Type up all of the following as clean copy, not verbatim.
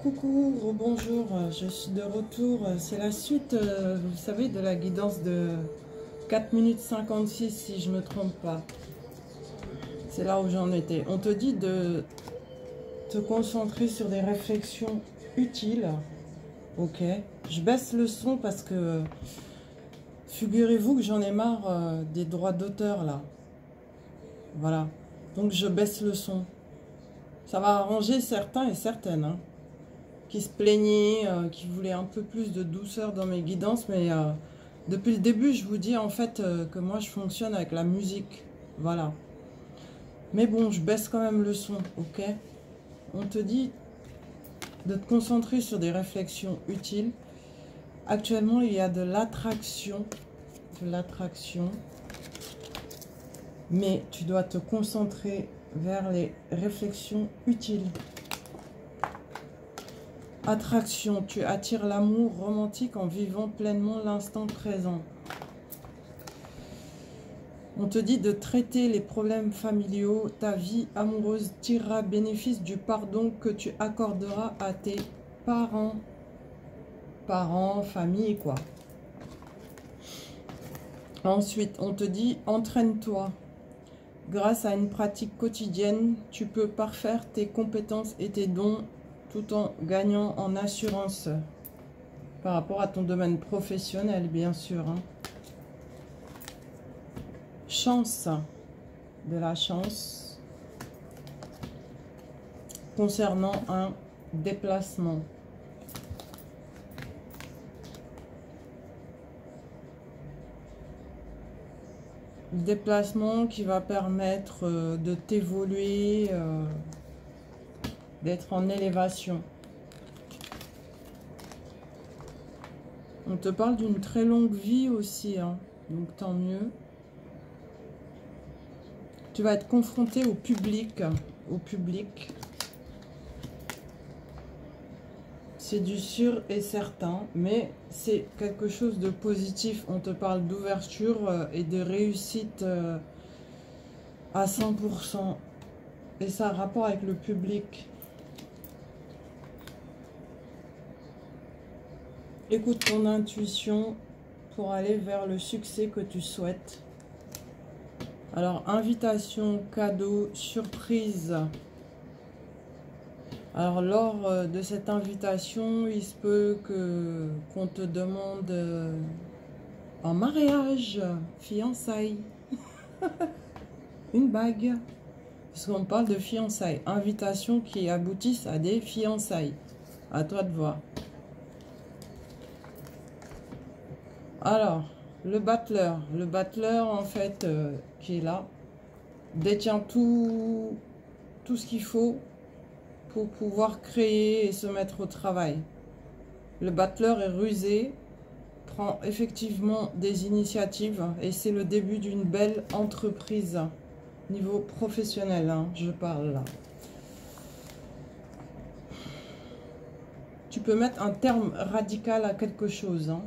Coucou, bonjour, je suis de retour. C'est la suite, vous savez, de la guidance de 4 minutes 56, si je ne me trompe pas. C'est là où j'en étais. On te dit de te concentrer sur des réflexions utiles. Ok, je baisse le son parce que figurez-vous que j'en ai marre des droits d'auteur là. Voilà, donc je baisse le son. Ça va arranger certains et certaines, hein, qui se plaignaient, qui voulaient un peu plus de douceur dans mes guidances, mais depuis le début, je vous dis en fait que moi, je fonctionne avec la musique, voilà. Mais bon, je baisse quand même le son, ok? On te dit de te concentrer sur des réflexions utiles. Actuellement, il y a de l'attraction, mais tu dois te concentrer vers les réflexions utiles. Attraction, tu attires l'amour romantique en vivant pleinement l'instant présent. On te dit de traiter les problèmes familiaux. Ta vie amoureuse tirera bénéfice du pardon que tu accorderas à tes parents. Parents, famille, quoi. Ensuite, on te dit entraîne-toi. Grâce à une pratique quotidienne, tu peux parfaire tes compétences et tes dons tout en gagnant en assurance par rapport à ton domaine professionnel, bien sûr. Hein. Chance, de la chance concernant un déplacement. Déplacement qui va permettre de t'évoluer, d'être en élévation. On te parle d'une très longue vie aussi, hein, donc tant mieux. Tu vas être confronté au public, C'est du sûr et certain, mais c'est quelque chose de positif. On te parle d'ouverture et de réussite à 100%. Et ça a rapport avec le public. Écoute ton intuition pour aller vers le succès que tu souhaites. Alors, invitation, cadeau, surprise. Alors, lors de cette invitation, il se peut qu'on te demande en mariage, fiançailles, une bague. Parce qu'on parle de fiançailles. Invitation qui aboutissent à des fiançailles. À toi de voir. Alors, le battleur en fait qui est là, détient tout ce qu'il faut pour pouvoir créer et se mettre au travail. Le battleur est rusé, prend effectivement des initiatives et c'est le début d'une belle entreprise, niveau professionnel, hein, je parle là. Tu peux mettre un terme radical à quelque chose, hein.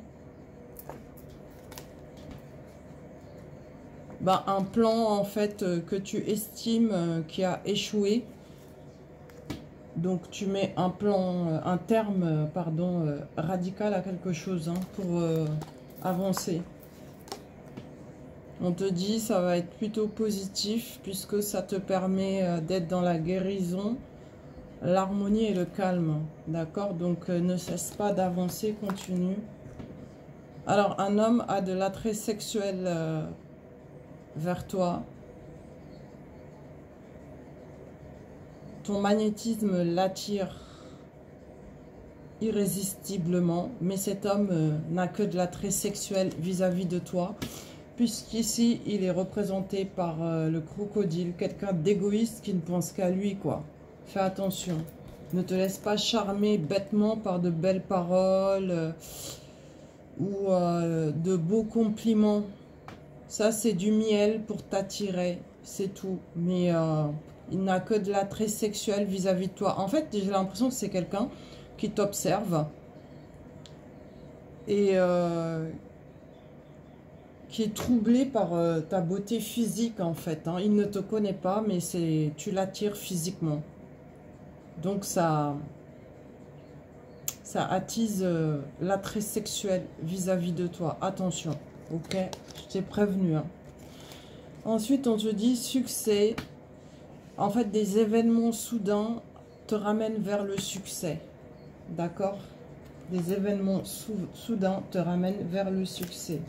Ben, un plan en fait que tu estimes qui a échoué. Donc tu mets un plan, un terme, pardon, radical à quelque chose, hein, pour avancer. On te dit ça va être plutôt positif puisque ça te permet d'être dans la guérison, l'harmonie et le calme. D'accord? Donc ne cesse pas d'avancer, continue. Alors un homme a de l'attrait sexuel vers toi. Ton magnétisme l'attire irrésistiblement, mais cet homme n'a que de l'attrait sexuel vis-à-vis de toi, puisqu'ici, il est représenté par le crocodile, quelqu'un d'égoïste qui ne pense qu'à lui, quoi. Fais attention. Ne te laisse pas charmer bêtement par de belles paroles ou de beaux compliments. Ça, c'est du miel pour t'attirer, c'est tout. Mais il n'a que de l'attrait sexuel vis-à-vis de toi. En fait, j'ai l'impression que c'est quelqu'un qui t'observe et qui est troublé par ta beauté physique, en fait. Hein. Il ne te connaît pas, mais tu l'attires physiquement. Donc, ça Ça attise l'attrait sexuel vis-à-vis de toi. Attention, ok? Je t'ai prévenu. Hein. Ensuite, on te dit succès. En fait, des événements soudains te ramènent vers le succès. D'accord? Des événements soudains te ramènent vers le succès.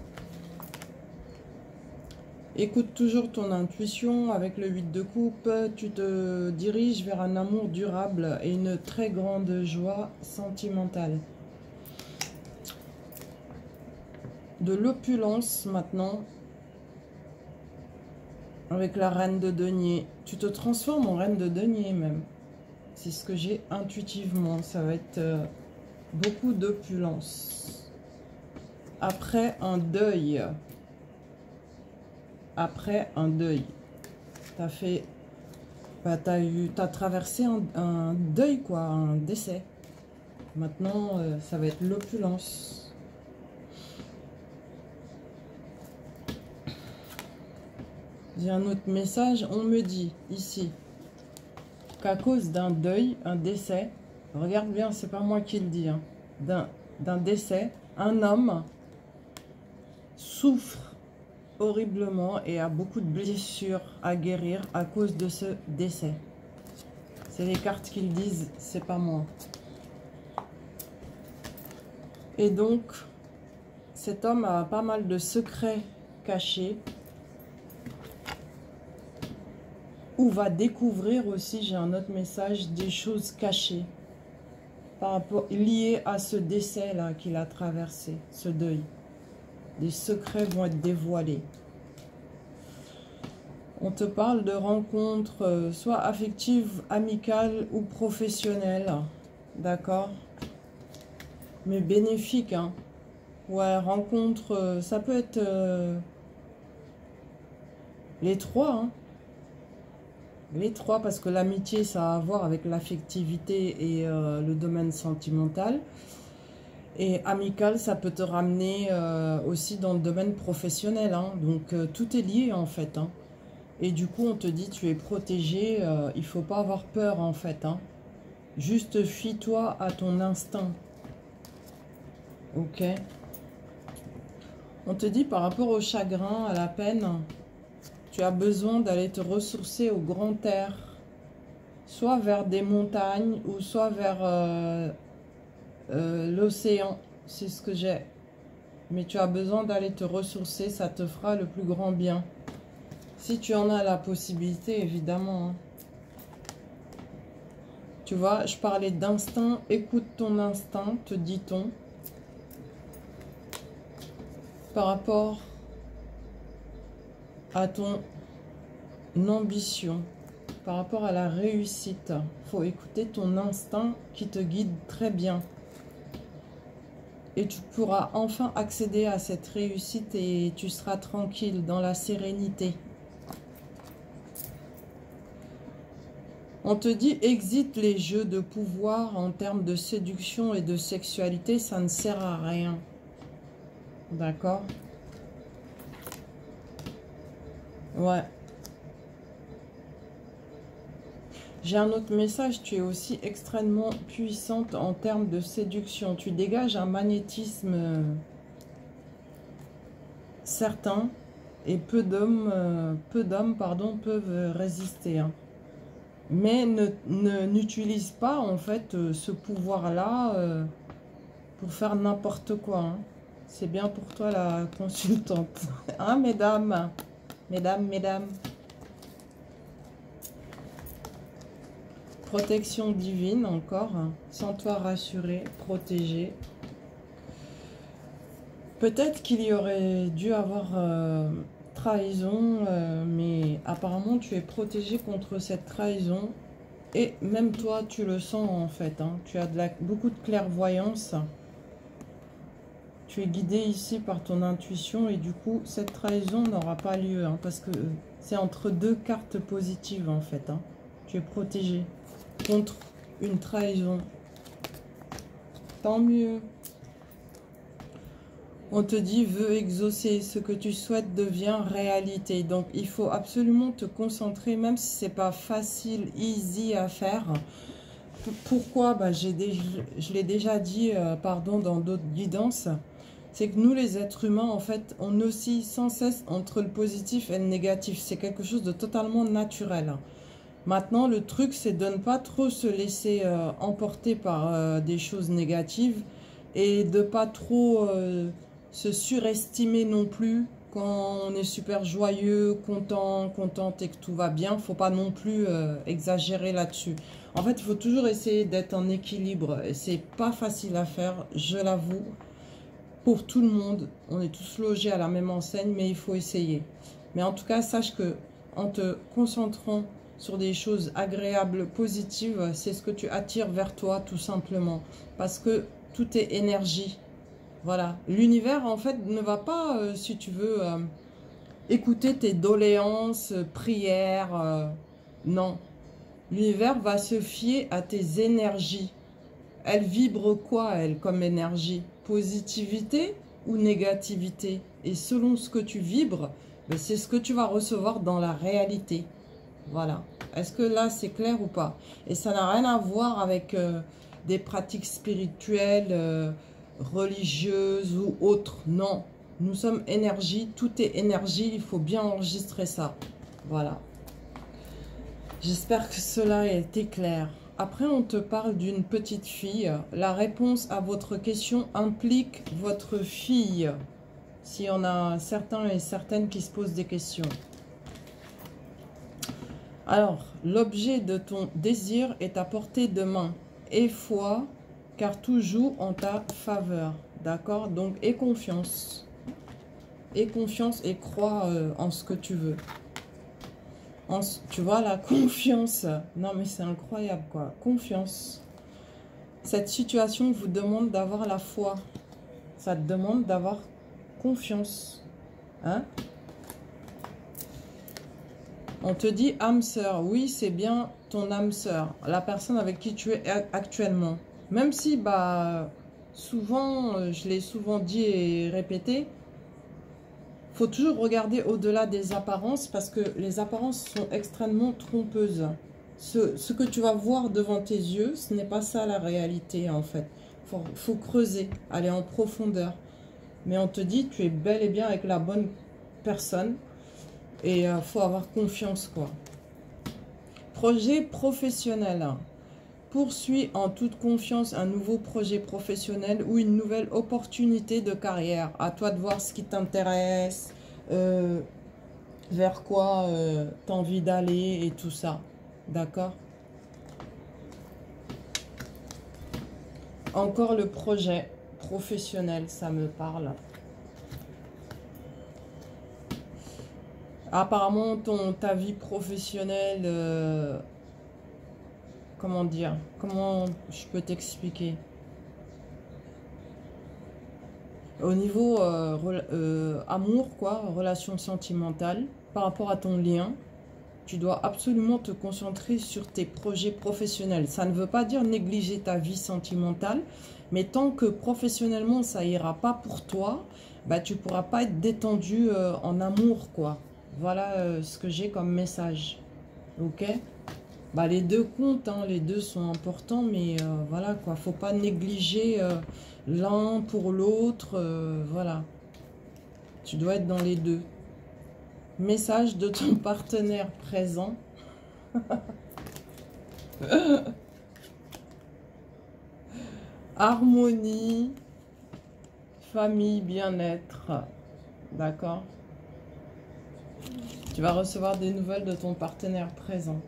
Écoute toujours ton intuition. Avec le 8 de coupe, tu te diriges vers un amour durable et une très grande joie sentimentale. De l'opulence maintenant. Avec la reine de denier. Tu te transformes en reine de denier même. C'est ce que j'ai intuitivement. Ça va être beaucoup d'opulence. Après un deuil. Après un deuil. T'as fait... Bah, t'as traversé un deuil, quoi. Un décès. Maintenant, ça va être l'opulence. J'ai un autre message. On me dit, ici, qu'à cause d'un deuil, un décès... Regarde bien, c'est pas moi qui le dis. Hein, d'un décès, un homme souffre horriblement et a beaucoup de blessures à guérir à cause de ce décès. C'est les cartes qui le disent, c'est pas moi. Et donc, cet homme a pas mal de secrets cachés. Ou va découvrir aussi, j'ai un autre message, des choses cachées. Par rapport, liées à ce décès-là qu'il a traversé, ce deuil. Des secrets vont être dévoilés. On te parle de rencontres, soit affectives, amicales ou professionnelles. D'accord? Mais bénéfiques, hein. Ouais, rencontres, ça peut être les trois, hein. Les trois, parce que l'amitié, ça a à voir avec l'affectivité et le domaine sentimental. Et amical, ça peut te ramener aussi dans le domaine professionnel. Hein. Donc, tout est lié, en fait. Hein. Et du coup, on te dit, tu es protégé. Il ne faut pas avoir peur, en fait. Hein. Juste fie-toi à ton instinct. Ok. On te dit, par rapport au chagrin, à la peine, tu as besoin d'aller te ressourcer au grand air. Soit vers des montagnes, ou soit vers... l'océan, c'est ce que j'ai. Mais tu as besoin d'aller te ressourcer, ça te fera le plus grand bien. Si tu en as la possibilité, évidemment. Hein. Tu vois, je parlais d'instinct. Écoute ton instinct, te dit-on. Par rapport à ton ambition, par rapport à la réussite. Il faut écouter ton instinct qui te guide très bien. Et tu pourras enfin accéder à cette réussite et tu seras tranquille dans la sérénité. On te dit, exite les jeux de pouvoir en termes de séduction et de sexualité, ça ne sert à rien. D'accord? Ouais. J'ai un autre message, tu es aussi extrêmement puissante en termes de séduction. Tu dégages un magnétisme certain et peu d'hommes peuvent résister. Hein. Mais n'utilise pas en fait ce pouvoir-là pour faire n'importe quoi. Hein. C'est bien pour toi la consultante. Hein, mesdames? Mesdames, mesdames. Protection divine encore, hein. Sens-toi rassuré, protégé. Peut-être qu'il y aurait dû avoir trahison, mais apparemment tu es protégé contre cette trahison. Et même toi, tu le sens en fait. Hein. Tu as beaucoup de clairvoyance. Tu es guidé ici par ton intuition et du coup, cette trahison n'aura pas lieu. Hein, parce que c'est entre deux cartes positives en fait. Hein. Tu es protégé contre une trahison. Tant mieux. On te dit, veux exaucer. Ce que tu souhaites devient réalité. Donc, il faut absolument te concentrer, même si c'est pas facile, easy à faire. Pourquoi bah, je l'ai déjà dit, pardon, dans d'autres guidances. C'est que nous, les êtres humains, en fait, on oscille sans cesse entre le positif et le négatif. C'est quelque chose de totalement naturel. Maintenant, le truc, c'est de ne pas trop se laisser emporter par des choses négatives et de pas trop se surestimer non plus quand on est super joyeux, content, contente et que tout va bien. Faut pas non plus exagérer là-dessus. En fait, il faut toujours essayer d'être en équilibre. Et c'est pas facile à faire, je l'avoue. Pour tout le monde, on est tous logés à la même enseigne, mais il faut essayer. Mais en tout cas, sache que en te concentrant sur des choses agréables, positives, c'est ce que tu attires vers toi, tout simplement. Parce que tout est énergie. Voilà. L'univers, en fait, ne va pas, si tu veux, écouter tes doléances, prières. Non. L'univers va se fier à tes énergies. Elle vibre quoi, elle, comme énergie? Positivité ou négativité? Et selon ce que tu vibres, ben c'est ce que tu vas recevoir dans la réalité. Voilà. Est-ce que là, c'est clair ou pas? Et ça n'a rien à voir avec des pratiques spirituelles, religieuses ou autres. Non. Nous sommes énergie. Tout est énergie. Il faut bien enregistrer ça. Voilà. J'espère que cela a été clair. Après, on te parle d'une petite fille. La réponse à votre question implique votre fille. S'il y en a certains et certaines qui se posent des questions. Alors, l'objet de ton désir est à portée de main. Aie foi, car tout joue en ta faveur. D'accord? Donc, aie confiance. Aie confiance et crois en ce que tu veux. Tu vois, la confiance. Non, mais c'est incroyable, quoi. Confiance. Cette situation vous demande d'avoir la foi. Ça te demande d'avoir confiance. Hein? On te dit âme sœur. Oui, c'est bien ton âme sœur. La personne avec qui tu es actuellement. Même si, bah, souvent, je l'ai souvent dit et répété, faut toujours regarder au-delà des apparences parce que les apparences sont extrêmement trompeuses. Ce que tu vas voir devant tes yeux, ce n'est pas ça la réalité en fait. Faut creuser, aller en profondeur. Mais on te dit, tu es bel et bien avec la bonne personne et faut avoir confiance quoi. Projet professionnel. Poursuis en toute confiance un nouveau projet professionnel ou une nouvelle opportunité de carrière. À toi de voir ce qui t'intéresse, vers quoi tu as envie d'aller et tout ça. D'accord? Encore le projet professionnel, ça me parle. Apparemment, ta vie professionnelle... comment dire? Comment je peux t'expliquer? Au niveau amour, quoi, relation sentimentale, par rapport à ton lien, tu dois absolument te concentrer sur tes projets professionnels. Ça ne veut pas dire négliger ta vie sentimentale, mais tant que professionnellement ça ira pas pour toi, bah tu pourras pas être détendu en amour, quoi. Voilà ce que j'ai comme message. Ok? Bah, les deux comptent, hein, les deux sont importants, mais voilà quoi, faut pas négliger l'un pour l'autre, voilà. Tu dois être dans les deux. Message de ton partenaire présent. Harmonie, famille, bien-être, d'accord? Tu vas recevoir des nouvelles de ton partenaire présent.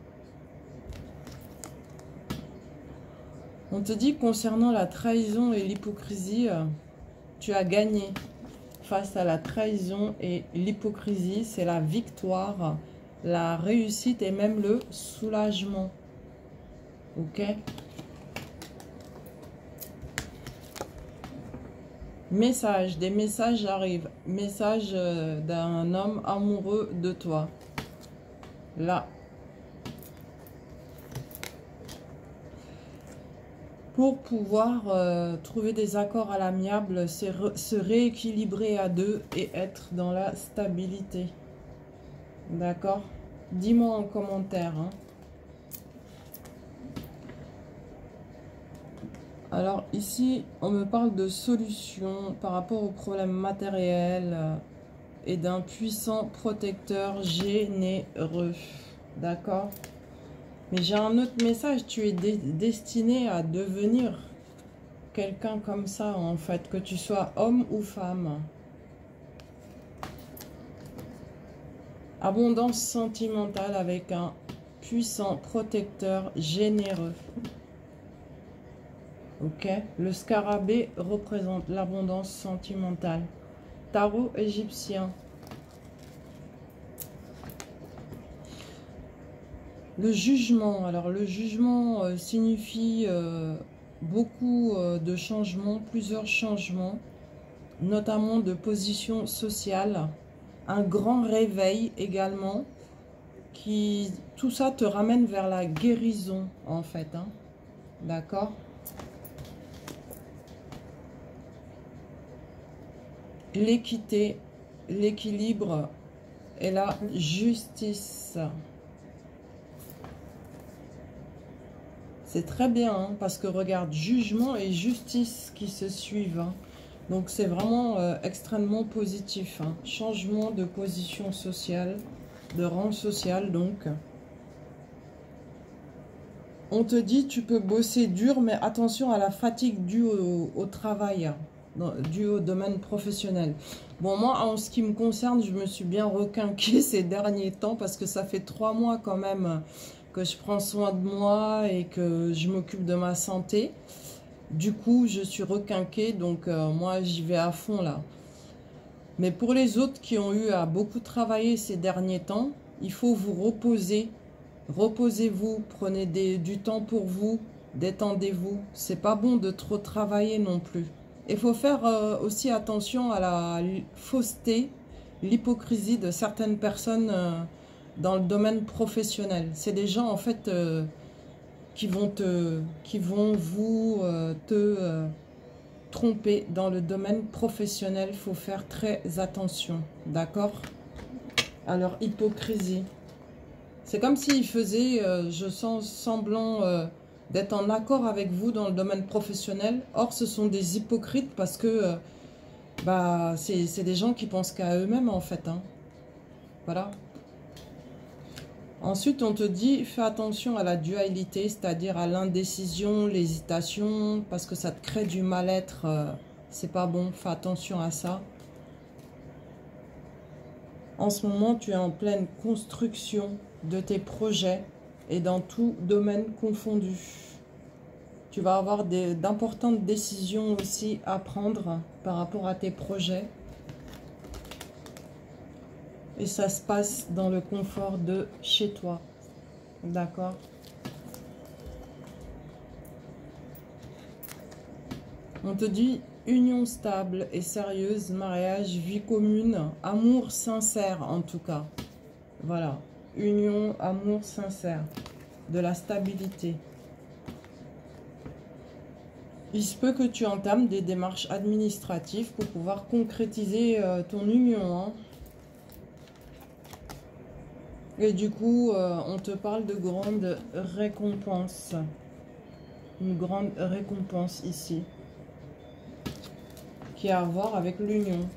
On te dit concernant la trahison et l'hypocrisie, tu as gagné face à la trahison et l'hypocrisie. C'est la victoire, la réussite et même le soulagement. Ok? Message, des messages arrivent. Message d'un homme amoureux de toi. Là. Pour pouvoir trouver des accords à l'amiable, c'est se rééquilibrer à deux et être dans la stabilité. D'accord? Dis-moi en commentaire. Hein. Alors ici, on me parle de solutions par rapport aux problèmes matériels et d'un puissant protecteur généreux. D'accord? Mais j'ai un autre message, tu es destiné à devenir quelqu'un comme ça en fait, que tu sois homme ou femme. Abondance sentimentale avec un puissant protecteur généreux. Ok, le scarabée représente l'abondance sentimentale. Tarot égyptien. Le jugement. Alors le jugement signifie beaucoup de changements, plusieurs changements, notamment de position sociale. Un grand réveil également. Tout ça te ramène vers la guérison en fait. Hein. D'accord ? L'équité, l'équilibre et la justice. C'est très bien, hein, parce que regarde, jugement et justice qui se suivent. Hein. Donc c'est vraiment extrêmement positif. Hein. Changement de position sociale, de rang social donc. On te dit tu peux bosser dur, mais attention à la fatigue due au travail. Dû au domaine professionnel. Bon, moi, en ce qui me concerne, je me suis bien requinquée ces derniers temps parce que ça fait 3 mois quand même que je prends soin de moi et que je m'occupe de ma santé. Du coup, je suis requinquée, donc moi, j'y vais à fond là. Mais pour les autres qui ont eu à beaucoup travailler ces derniers temps, il faut vous reposer. Reposez-vous, prenez du temps pour vous, détendez-vous. C'est pas bon de trop travailler non plus. Il faut faire aussi attention à la fausseté, l'hypocrisie de certaines personnes dans le domaine professionnel. C'est des gens en fait qui vont vous tromper dans le domaine professionnel. Il faut faire très attention, d'accord? À leur hypocrisie. C'est comme s'ils faisaient, je sens semblant d'être en accord avec vous dans le domaine professionnel. Or, ce sont des hypocrites parce que c'est des gens qui pensent qu'à eux-mêmes, en fait. Hein. Voilà. Ensuite, on te dit, fais attention à la dualité, c'est-à-dire à l'indécision, l'hésitation, parce que ça te crée du mal-être. C'est pas bon, fais attention à ça. En ce moment, tu es en pleine construction de tes projets et dans tout domaine confondu. Tu vas avoir d'importantes décisions aussi à prendre par rapport à tes projets. Et ça se passe dans le confort de chez toi. D'accord? On te dit union stable et sérieuse, mariage, vie commune, amour sincère en tout cas. Voilà. Union, amour sincère, de la stabilité. Il se peut que tu entames des démarches administratives pour pouvoir concrétiser ton union. Hein. Et du coup, on te parle de grandes récompenses. Une grande récompense ici. Qui a à voir avec l'union.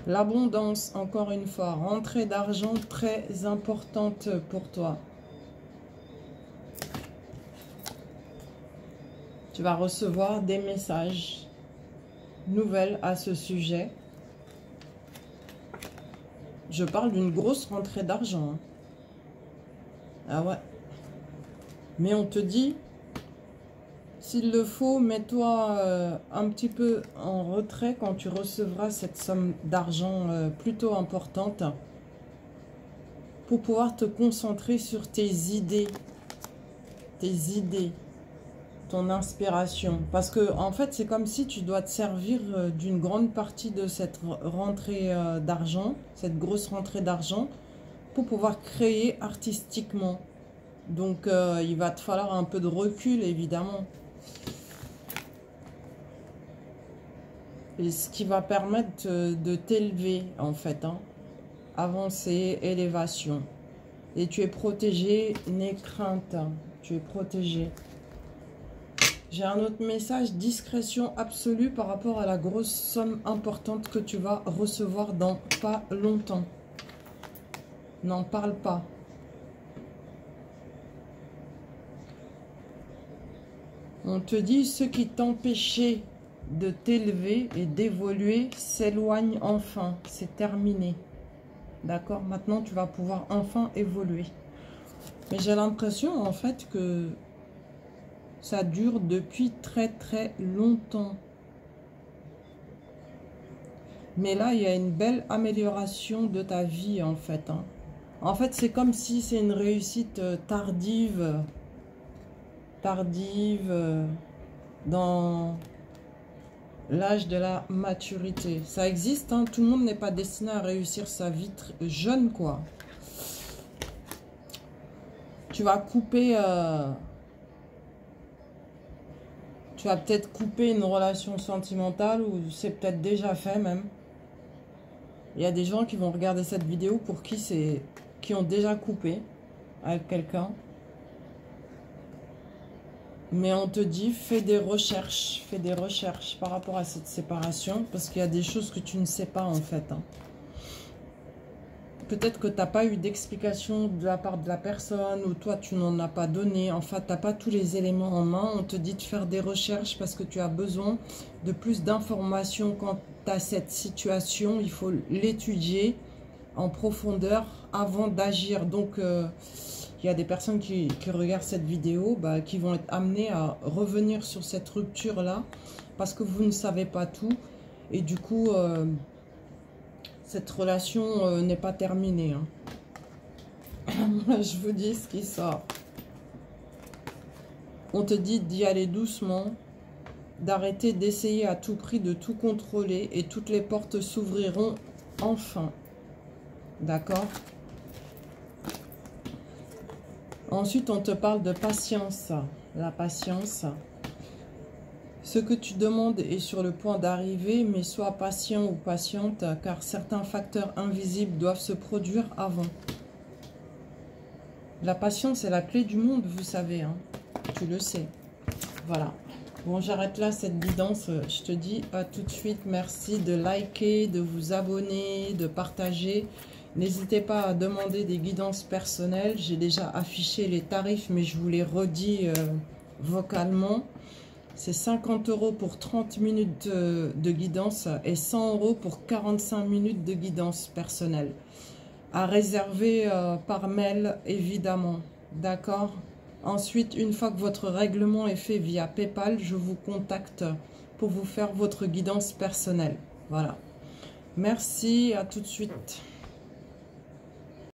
L'abondance, encore une fois, rentrée d'argent très importante pour toi. Tu vas recevoir des messages nouvelles à ce sujet. Je parle d'une grosse rentrée d'argent. Hein. Ah ouais. Mais on te dit, s'il le faut, mets-toi un petit peu en retrait quand tu recevras cette somme d'argent plutôt importante pour pouvoir te concentrer sur tes idées, ton inspiration. Parce que en fait, c'est comme si tu dois te servir d'une grande partie de cette rentrée d'argent, cette grosse rentrée d'argent, pour pouvoir créer artistiquement. Donc, il va te falloir un peu de recul, évidemment. Et ce qui va permettre de t'élever, en fait. Hein. Avancée, élévation. Et tu es protégé, n'aie crainte. tu es protégé. J'ai un autre message, discrétion absolue par rapport à la grosse somme importante que tu vas recevoir dans pas longtemps. N'en parle pas. On te dit, ce qui t'empêchait de t'élever et d'évoluer s'éloigne enfin. C'est terminé. D'accord? Maintenant, tu vas pouvoir enfin évoluer. Mais j'ai l'impression, en fait, que ça dure depuis très, très longtemps. Mais là, il y a une belle amélioration de ta vie, en fait. Hein. En fait, c'est comme si c'est une réussite tardive. Dans l'âge de la maturité. Ça existe, hein. Tout le monde n'est pas destiné à réussir sa vie jeune, quoi. Tu vas couper... tu vas peut-être couper une relation sentimentale ou c'est peut-être déjà fait même. Il y a des gens qui vont regarder cette vidéo pour qui ont déjà coupé avec quelqu'un. Mais on te dit, fais des recherches par rapport à cette séparation, parce qu'il y a des choses que tu ne sais pas en fait. Hein. Peut-être que tu n'as pas eu d'explication de la part de la personne, ou toi tu n'en as pas donné. En fait, tu n'as pas tous les éléments en main. On te dit de faire des recherches parce que tu as besoin de plus d'informations quant à cette situation. Il faut l'étudier en profondeur avant d'agir. Donc... il y a des personnes qui regardent cette vidéo, qui vont être amenées à revenir sur cette rupture-là parce que vous ne savez pas tout. Et du coup, cette relation n'est pas terminée. Hein. Je vous dis ce qui sort. On te dit d'y aller doucement, d'arrêter d'essayer à tout prix de tout contrôler et toutes les portes s'ouvriront enfin. D'accord ? Ensuite, on te parle de patience. La patience. Ce que tu demandes est sur le point d'arriver, mais sois patient ou patiente, car certains facteurs invisibles doivent se produire avant. La patience est la clé du monde, vous savez. Hein. Tu le sais. Voilà. Bon, j'arrête là cette guidance. Je te dis à tout de suite. Merci de liker, de vous abonner, de partager. N'hésitez pas à demander des guidances personnelles. J'ai déjà affiché les tarifs, mais je vous les redis vocalement. C'est 50 € pour 30 minutes de guidance et 100 € pour 45 minutes de guidance personnelle. À réserver par mail, évidemment. D'accord? Ensuite, une fois que votre règlement est fait via PayPal, je vous contacte pour vous faire votre guidance personnelle. Voilà. Merci, à tout de suite.